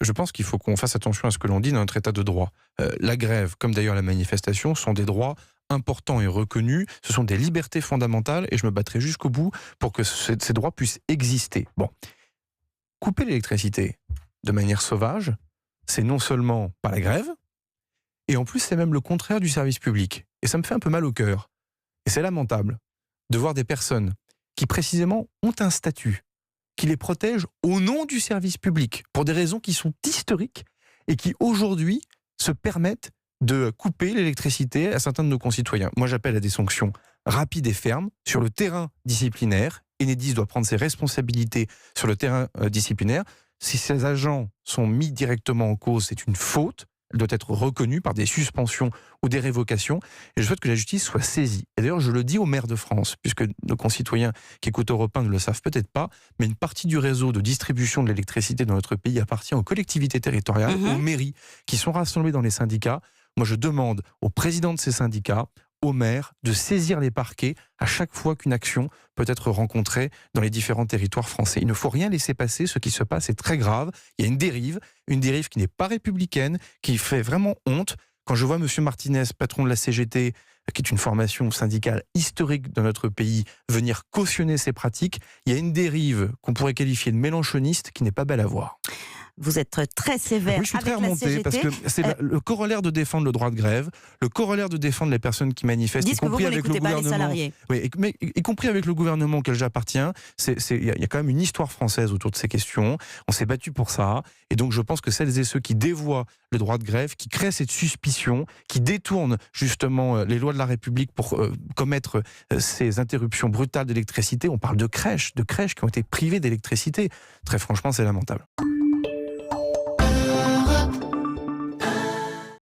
Je pense qu'il faut qu'on fasse attention à ce que l'on dit dans notre état de droit. La grève, comme d'ailleurs la manifestation, sont des droits importants et reconnus. Ce sont des libertés fondamentales et je me battrai jusqu'au bout pour que ces droits puissent exister. Bon, couper l'électricité de manière sauvage, c'est non seulement pas la grève, et en plus c'est même le contraire du service public. Et ça me fait un peu mal au cœur. Et c'est lamentable de voir des personnes qui précisément ont un statut qui les protège au nom du service public, pour des raisons qui sont historiques et qui aujourd'hui se permettent de couper l'électricité à certains de nos concitoyens. Moi j'appelle à des sanctions rapides et fermes sur le terrain disciplinaire. Enedis doit prendre ses responsabilités sur le terrain disciplinaire. Si ces agents sont mis directement en cause, c'est une faute. Elle doit être reconnue par des suspensions ou des révocations. Et je souhaite que la justice soit saisie. Et d'ailleurs, je le dis aux maires de France, puisque nos concitoyens qui écoutent Europe 1 ne le savent peut-être pas, mais une partie du réseau de distribution de l'électricité dans notre pays appartient aux collectivités territoriales, aux mairies, qui sont rassemblées dans les syndicats. Moi, je demande aux présidents de ces syndicats, aux maires, de saisir les parquets à chaque fois qu'une action peut être rencontrée dans les différents territoires français. Il ne faut rien laisser passer, ce qui se passe est très grave. Il y a une dérive qui n'est pas républicaine, qui fait vraiment honte. Quand je vois M. Martinez, patron de la CGT, qui est une formation syndicale historique dans notre pays, venir cautionner ces pratiques, il y a une dérive qu'on pourrait qualifier de mélenchoniste qui n'est pas belle à voir. Vous êtes très sévère Oui, je suis avec très la remonté CGT. parce que c'est le corollaire de défendre le droit de grève, le corollaire de défendre les personnes qui manifestent, y Dites que compris vous avec le n'écoutez pas les gouvernement. salariés. Oui, mais y compris avec le gouvernement auquel j'appartiens. Il y a quand même une histoire française autour de ces questions. On s'est battu pour ça. Et donc je pense que celles et ceux qui dévoient le droit de grève, qui créent cette suspicion, qui détournent justement les lois de la République pour commettre ces interruptions brutales d'électricité, on parle de crèches qui ont été privées d'électricité. Très franchement, c'est lamentable.